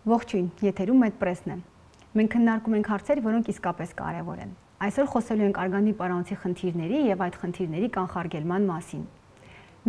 Ողջույն, եթերում Մեդպրեսն է։ Մենք քննարկում ենք հարցեր, որոնք իսկապես կարևոր են։ Այսօր խոսելու ենք արգանդի պարանոցի խնդիրների եւ այդ խնդիրների կանխարգելման մասին։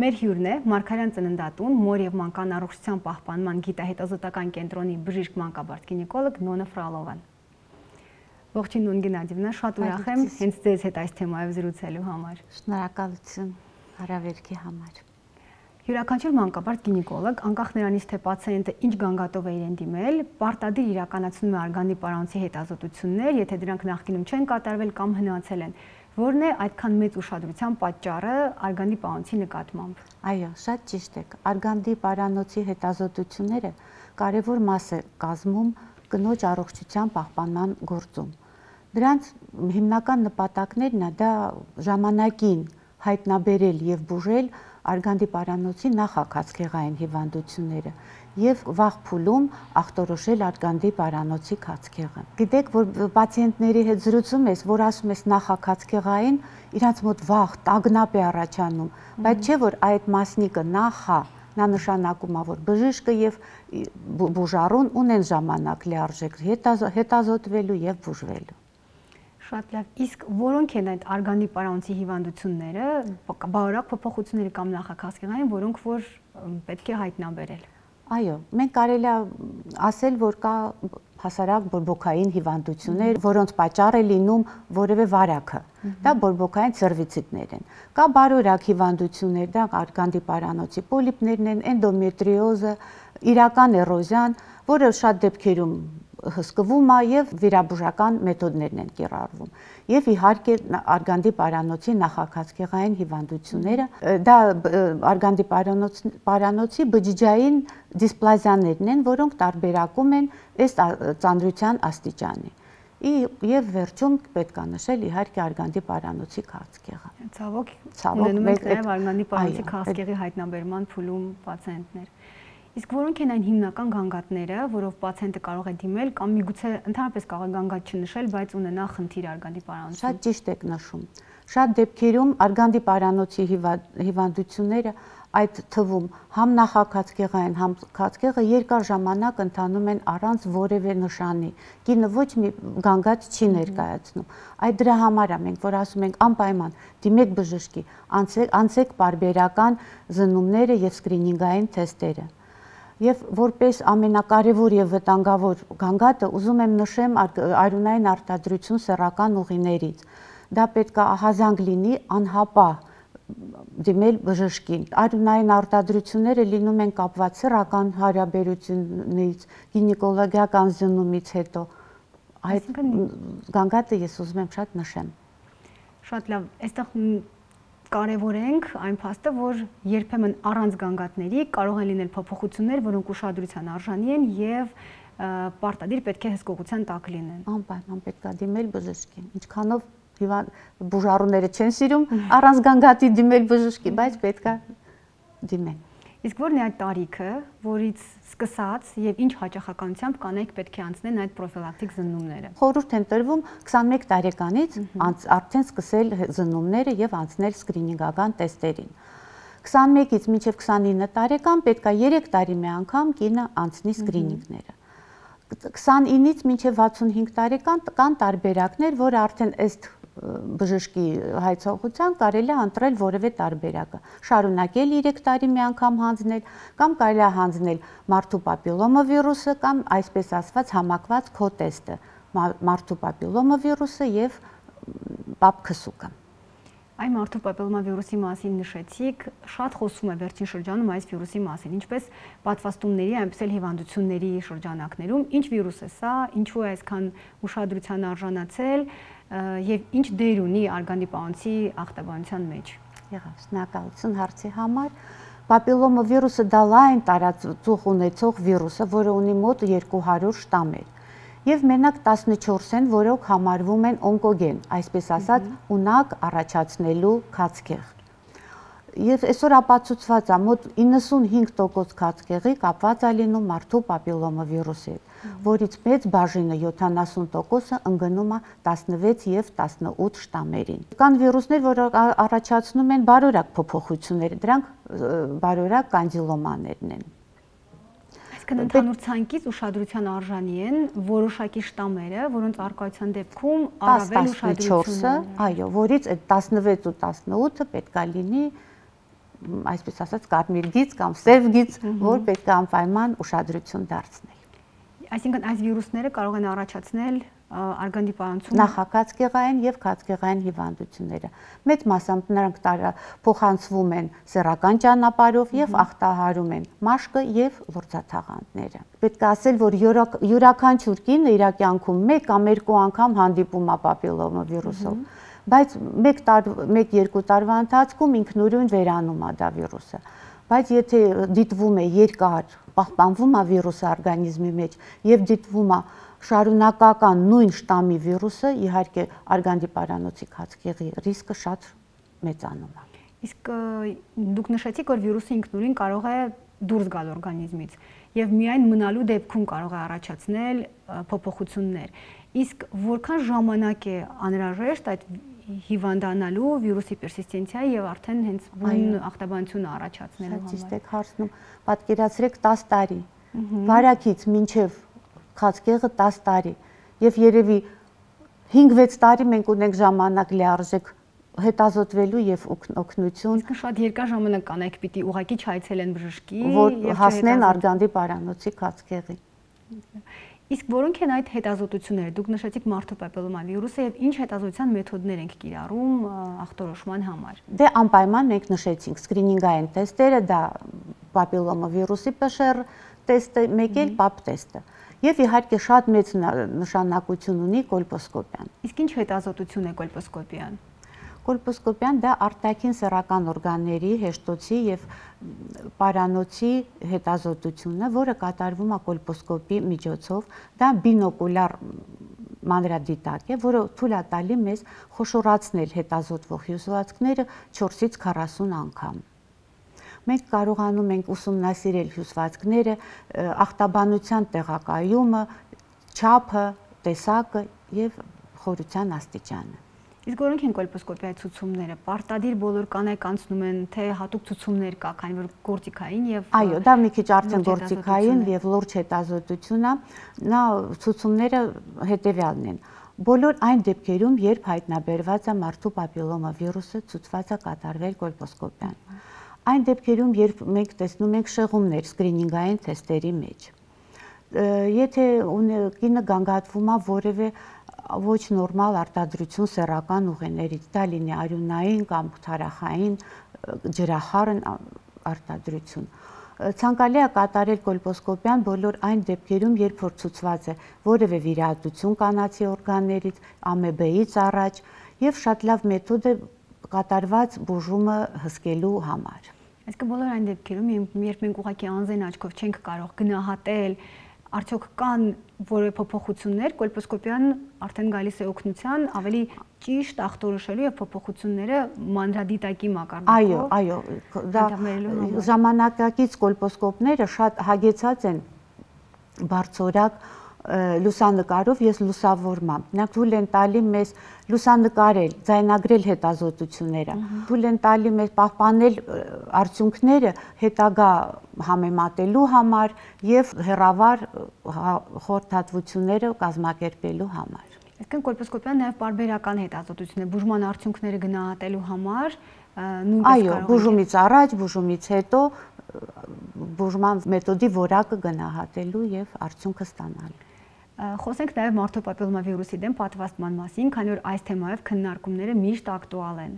Մեր հյուրն է Մարգարյան ծննդատուն, մոր եւ մանկան առողջության պահպանման գիտահետազոտական կենտրոնի բժիշկ մանկաբարձ գինեկոլոգ Նոնա Ֆրալովան։ Ողջույն Նոն Գենադիևնա, շատ ուրախ եմ հենց ձեզ հետ այս թեմայով զրուցելու համար։ Շնորհակալություն հարավերքի համար։ Յուրաքանչյուր մանկաբարձ գինեկոլոգ, անկախ նրանից թե պացիենտը ինչ գանգատով է իրեն դիմել, պարտադիր իրականացնում է արգանդի պարանոցի հետազոտություններ, եթե դրանք նախկինում չեն կատարվել կամ հնացել են։ Որն է այդքան մեծ ուշադրության պատճառը արգանդի պարանոցի նկատմամբ։ Այո, շատ ճիշտ եք։ Արգանդի պարանոցի հետազոտությունները կարևոր մաս է կազմում կնոջ առողջության պահպանման գործում։ Դրանց հիմնական նպատակներն է դա ժամանակին հայտնաբերել եւ բուժել արգանդի պարանոցի նախաքացքեղային հիվանդությունները եւ վաղ փուլում ախտորոշել արգանդի պարանոցի քացքեղը։ Գիտեք, որ պացիենտների հետ զրուցում ես, որ ասում ես նախաքացքեղային, իրանց մոտ վաղ տագնապ է առաջանում, բայց չէ որ այդ մասնիկը նախա նա նշանակում է, որ բժիշկը եւ բուժառուն ունեն ժամանակ լիարժեք հետազոտվելու եւ բուժվելու։ Շատ լավ, իսկ որոնք են այդ արգանդի պարանոցի հիվանդությունները, բարոյական փոփոխությունները կամ նախաքացքեղային, որոնք որ պետք է հայտնաբերել։ Այո, մենք կարելի է ասել, որ կա հասարակ բորբոքային հիվանդություններ, որոնց պատճառ է լինում որևէ վարակը։ Դա բորբոքային ցերվիցիտներ են։ Կա բարոյական հիվանդություններ, դա արգանդի պարանոցի պոլիպներն են, էնդոմետրիոզը, իրական էրոզիան, որը շատ դեպքերում հսկվում է եւ վիրաբուժական մեթոդներն են կիրառվում։ Եվ իհարկե արգանդի պարանոցի նախաքացքեղային հիվանդությունները, դա արգանդի պարանոցի բջջային դիսպլազիաներն են, որոնք տարբերակում են այս ծանրության աստիճանի։ Եվ վերջում պետք է նշել իհարկե արգանդի պարանոցի քացքեղը։ Ցավոք ունենում ենք նաեւ արգանդի պարանոցի քացքեղի հայտնաբերման փուլում պացիենտներ։ Իսկ որոնք են այն հիմնական գանգատները, որով պացիենտը կարող է դիմել կամ միգուցե ընդհանրապես կարող է գանգատ չնշել, բայց ունենա խնդիր արգանդի պարանոցի։ Շատ ճիշտ եք նշում։ Շատ դեպքերում արգանդի պարանոցի հիվանդությունները այդ թվում համ նախաքացքեղային, համ քացքեղը երկար ժամանակ ընթանում են առանց որևէ նշանի։ Կինը ոչ մի գանգատ չի ներկայացնում։ Այդ դրա համար է մենք որ ասում ենք անպայման դիմեք բժշկի, անցեք պարբերական զննումները եւ սկրինինգային թեստերը։ Եվ որպես ամենակարևոր եւ վտանգավոր գանգատը ուզում եմ նշեմ արյունային արտադրություն սեռական ուղիներից։ Դա պետք է ահազանգ լինի անհապաղ դիմել բժշկին։ Արյունային արտադրությունները լինում են կապված սեռական հարաբերությունից, գինեկոլոգիական զննումից հետո։ Այդ գանգատը ես ուզում եմ շատ նշեմ։ Շատ լավ, այստեղ կարևորենք այն փաստը, որ երբեմն առանց գանգատների կարող են լինել փոփոխություններ, որոնք ուշադրության արժանի են եւ պարտադիր պետք է հսկողության տակ լինեն։ Անպայման պետք է դիմել բժշկին։ Ինչքանով բուժառուները չեն սիրում առանց գանգատի դիմել բժշկի, բայց պետք է դիմեն։ Իսկ ո՞րն է այդ տարիքը, որից սկսած եւ ինչ հաճախականությամբ կանայք պետք է անցնեն այդ պրոֆիլակտիկ զննումները։ Խորհուրդ են տրվում 21 տարեկանից արդեն սկսել զննումները եւ անցնել սկրինինգական տեստերին։ 21-ից մինչև 29 տարեկան պետք է 3 տարի մի անգամ կինը անցնի սկրինինգները։ 29-ից մինչև 65 տարեկան կան տարբերակներ, որը արդեն ըստ բժշկի հայցողության կարելի է ընտրել որևէ տարբերակը։ Շարունակել 3 տարի մի անգամ հանձնել, կամ կարելի է հանձնել մարդու պապիլոմավիրուսը կամ այսպես ասված համակված քո-տեստը, մարդու պապիլոմավիրուսը եւ պապքսուկը։ Այն մարդու պապիլոմավիրուսի մասին նշեցիք, շատ խոսում է վերջին շրջանում այս վիրուսի մասին, ինչպես պատվաստումների, այնպես էլ հիվանդությունների շրջանակներում, ինչ վիրուս է սա, ինչու է այսքան ուշադրության արժանացել եւ ինչ դեր ունի արգանդի պարանոցի ախտաբանության մեջ։ Եղավ, շնորհակալություն հարցի համար։ Պապիլոմավիրուսը դա լայն տարածուխ ունեցող վիրուս է, որը ունի մոտ 200 շտամեր։ Եվ մենակ 14 են, որոնք համարվում են օնկոգեն, այսպես ասած, ունակ առաջացնելու քացքեղ։ Եվ այսօր ապացուցված է մոտ 95% քացքեղի կապված է լինում մարդու պապիլոմավիրուսի հետ, որից մեծ բաժինը 70%-ը ընկնում է 16 եւ 18 շտամերին։ Կան վիրուսներ, որոնք առաջացնում են բարոյական փոփոխություններ, դրանք բարոյական կանդիլոմաներն են։ Այսինքն ընդհանուր ցանկից ուշադրության արժանի են որոշակի շտամերը, որոնց արկայության դեպքում առավել ուշադրություն, այո, որից այդ 16 ու 18-ը պետքա լինի, այսպես ասած, կարմիր գիծ կամ սև գիծ, որ պետք է անպայման ուշադրություն դարձնել։ Այսինքն այս վիրուսները կարող են առաջացնել արգանդի պարանոցում նախաքացկեղային եւ քացկեղային հիվանդությունները։ Մեծ մասամբ նրանք փոխանցվում են սեռական ճանապարհով եւ ախտահարում են մաշկը եւ լորձաթաղանթները։ Պետք է ասել, որ յուրաքանչյուր կինը իր կյանքում 1 կամ 2 անգամ հանդիպում է պապիլոմավիրուսով, բայց 1-2 տարվա ընթացքում ինքնուրույն վերանում է դա վիրուսը։ Բայց եթե դիտվում է երկար, պահպանվում է վիրուսը օրգանիզմի մեջ եւ դիտվում է շարունակական նույն շտամի վիրուսը, իհարկե արգանդի պարանոցի քացկեղի ռիսկը շատ մեծանում է։ Իսկ դուք նշեցիք, որ վիրուսը ինքնուրույն կարող է դուրս գալ օրգանիզմից եւ միայն մնալու դեպքում կարող է առաջացնել փոփոխություններ։ Իսկ որքան ժամանակ է անհրաժեշտ այդ հիվանդանալու վիրուսի պերսիստենցիայի եւ արդեն հենց բուն ախտաբանությունը առաջացնելու համար։ Ճիշտ եք հարցնում։ Պատկերացրեք 10 տարի։ Վարակից մինչեւ քացկեղը 10 տարի եւ երևի 5-6 տարի մենք ունենք ժամանակ լիարժեք հետազոտվելու եւ օգնություն։ Իսկ շատ երկար ժամանակ կանայք պիտի ուղղակի չայցելեն բժշկի եւ հասնեն արգանդի պարանոցի քացկեղի։ Իսկ որոնք են այդ հետազոտությունները։ Դուք նշեցիք մարդու պապիլոմավիրուսը եւ ինչ հետազոտության մեթոդներ ենք կիրառում ախտորոշման համար։ Դե անպայման մենք նշեցինք սկրինինգային տեստերը, դա պապիլոմավիրուսի PCR տեստը, մեկ էլ պապ տեստը։ Եվ իհարկե շատ մեծ նշանակություն ունի կոլպոսկոպիան։ Իսկ ինչ հետազոտություն է կոլպոսկոպիան։ Կոլպոսկոպիան դա արտաքին սեռական օրգանների, հեշտոցի եւ պարանոցի հետազոտությունն է, որը կատարվում է կոլպոսկոպի միջոցով։ Դա բինոկուլյար մանրադիտակ է, որը թույլ է տալի մեզ խոշորացնել հետազոտվող հյուսվածքները 4-ից 40 անգամ։ Մենք կարողանում ենք ուսումնասիրել հյուսվածքները, ախտաբանության տեղակայումը, չափը, տեսակը եւ խորության աստիճանը։ Իսկ որոնք են կոլպոսկոպիայի ցուցումները։ Պարտադիր բոլոր կանայք անցնում են, թե հատուկ ցուցումներ կա, քանի որ գործիքային եւ այո, դա մի քիչ արդեն գործիքային եւ լուրջ հետազոտություն է։ Նա ցուցումները հետեւյալն են։ Բոլոր այն դեպքերում, երբ հայտնաբերված է մարդու պապիլոմավիրուսը, ցուցված է կատարվել կոլպոսկոպիան։ Այն դեպքերում, երբ մենք տեսնում ենք շեղումներ սկրինինգային թեստերի մեջ։ Եթե կինը գանգատվում է որևէ ոչ նորմալ արտադրություն սեռական ուղիներից, դա լինի արյունային կամ թարախային, ջրախառն արտադրություն։ Ցանկալի է կատարել կոլպոսկոպիան բոլոր այն դեպքերում, երբ որ ցուցված է որևէ վիրահատություն կանացի օրգաններից, ամեբեից առաջ եւ շատ լավ մեթոդ է կատարված բուժումը հսկելու համար։ Այսինքն բոլոր այն դեպքերում, երբ մենք ուղղակի անձեն աչքով չենք կարող գնահատել, արդյոք կան որևէ փոփոխություններ, կոլպոսկոպիան արդեն գալիս է օգնության ավելի ճիշտ ախտորոշելու եւ փոփոխությունները մանրադիտակի մակարդակով։ Այո, դա ժամանակակից կոլպոսկոպները շատ հագեցած են բարձրորակ լուսանկարով եւ լուսավորմամբ։ Նրանք թույլ են տալի մեզ լուսանկարել, ձայնագրել հետազոտությունները, թույլ են տալի մեզ պահպանել արդյունքները հետագա համեմատելու համար եւ հեռավար խորհրդատվությունները կազմակերպելու համար։ Այսինքն կոլպոսկոպիան նաեւ պարբերական հետազոտություն է բուժման արդյունքները գնահատելու համար, այո, բուժումից առաջ, բուժումից հետո բուժման մեթոդի որակը գնահատելու եւ արդյունքը ստանալու։ Խոսենք նաև մարդու պապիլոմավիրուսի դեմ պատվաստման մասին, քանի որ այս թեմայով քննարկումները միշտ ակտուալ են։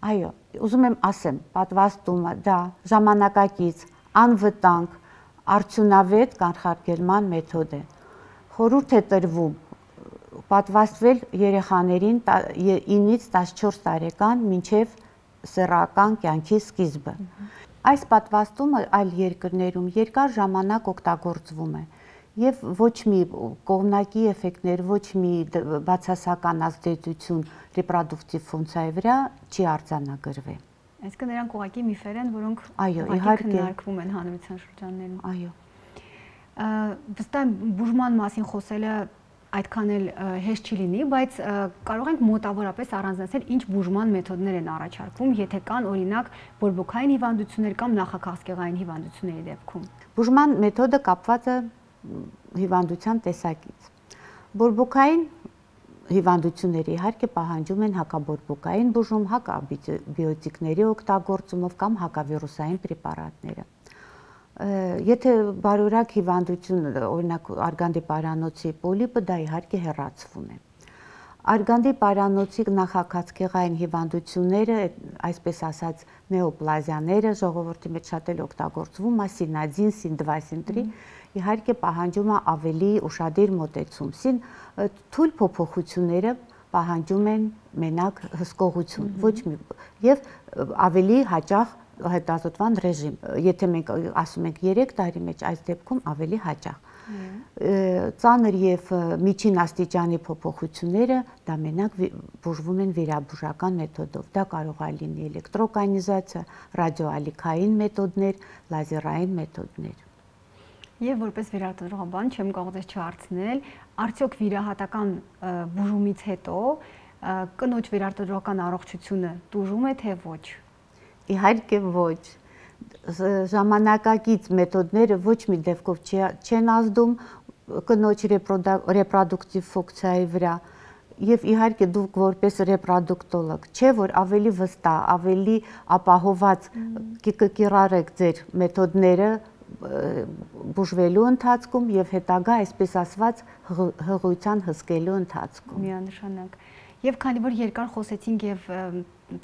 Այո, ուզում եմ ասեմ, պատվաստումը դա ժամանակակից, անվտանգ, արդյունավետ կանխարգելման մեթոդ է։ Խորհուրդ է տրվում պատվաստվել երեխաներին 9-ից 14 տարեկան մինչև սեռական կյանքի սկիզբը։ Այս պատվաստումը այլ երկրներում երկար ժամանակ օգտագործվում է եւ ոչ մի կողմնակի էֆեկտներ, ոչ մի բացասական ազդեցություն ռեպրոդուկտիվ ֆունկցիայի վրա չի արձանագրվել։ Այսինքն նրանք ուղղակի միֆեր են, որոնք քննարկվում են հանրության շրջաններում։ Այո։ Վստահ եմ բուժման մասին խոսելը այդքան էլ հեշտ չի լինի, բայց կարող ենք մոտավորապես առանձնացնել ինչ բուժման մեթոդներ են առաջարկվում, եթե կան օրինակ բորբոքային հիվանդություններ կամ նախաքաղցկեղային հիվանդությունների դեպքում։ Բուժման մեթոդը կապված է հիվանդության տեսակից։ Բորբոքային հիվանդությունները իհարկե պահանջում են հակաբորբոքային բուժում, հակաբիոտիկների օգտագործումով կամ հակավիրուսային պրեպարատները։ Եթե բարորակ հիվանդություն, օրինակ արգանդի պարանոցի պոլիպը, դա իհարկե հեռացվում է։ Արգանդի պարանոցի նախաքաղցկեղային հիվանդությունները, այսպես ասած նեոպլազիաները, ժողովրդի մեջ շատ էլ օգտագործվում է սինադին, սին2, սին3, իհարկե պահանջում է ավելի ուշադիր մոտեցում։ Թույլ փոփոխությունները պահանջում են մենակ հսկողություն, ոչ մի եւ ավելի հաճախ հետազոտման ռեժիմ։ Եթե մենք ասում ենք 3 տարի մեջ, այս դեպքում ավելի հաճախ։ Ծանր եւ միջին աստիճանի փոփոխությունները դա մենակ բուժվում են վիրաբուժական մեթոդով։ Դա կարող է լինի էլեկտրոկայնիզացիա, ռադիոալիքային մեթոդներ, լազերային մեթոդներ։ Եվ որպես վերարտադրողաբան չեմ կարող ձեզ չհարցնել, արդյոք վիրահատական բուժումից հետո կնոջ վերարտադրողական առողջությունը տուժում է թե ոչ։ Իհարկե ոչ։ Ժամանակակից մեթոդները ոչ մի դեպքով չեն ազդում կնոջ ռեպրոդուկտիվ ֆունկցիայի վրա եւ իհարկե դուք որպես ռեպրոդուկտոլոգ չէ որ ավելի վստահ, ավելի ապահոված կիրառեք ձեր մեթոդները բուժվելու ընթացքում եւ հետագա այսպես ասված հղիության հսկելու ընթացքում։ Միանշանակ։ Եվ քանի որ երկար խոսեցինք եւ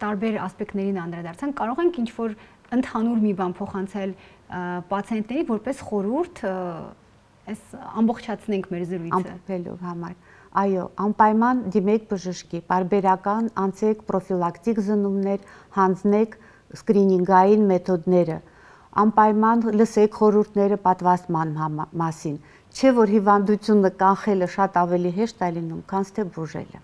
տարբեր ասպեկտներին անդրադարձանք, կարող ենք ինչ-որ ընդհանուր մի բան փոխանցել պացիենտների որպես խորհուրդ, այս ամբողջացնենք մեր զրույցը։ Ամփոփելու համար։ Այո, անպայման դիմեք բժշկի, պարբերական անցեք պրոֆիլակտիկ զննումներ, հանձնեք սկրինինգային մեթոդները, անպայման լսեք խորհուրդները պատվաստման մասին, չէ որ հիվանդությունը կանխելը շատ ավելի հեշտ է լինում, քան թե բուժելը։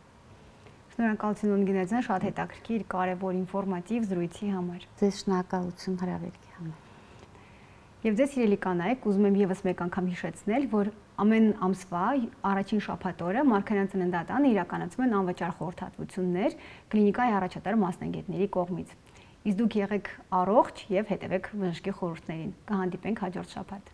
Շնորհակալություն Ունգինեձյան, շատ հետաքրքիր, կարևոր, ինֆորմատիվ զրույցի համար։ Ձեզ շնորհակալություն հրավերքի համար։ Եվ ձեզ սիրելի կանայք, ուզում եմ եւս մեկ անգամ հիշեցնել, որ ամեն ամսվա առաջին շաբաթ օրը Մարգարյան ծննդատանը իրականացվում են անվճար խորհրդատվություններ կլինիկայի առաջատար մասնագետների կողմից։ Իսկ դուք եղեք առողջ եւ հետևեք բժշկի խորհուրդներին։ Կհանդիպենք հաջորդ շաբաթ։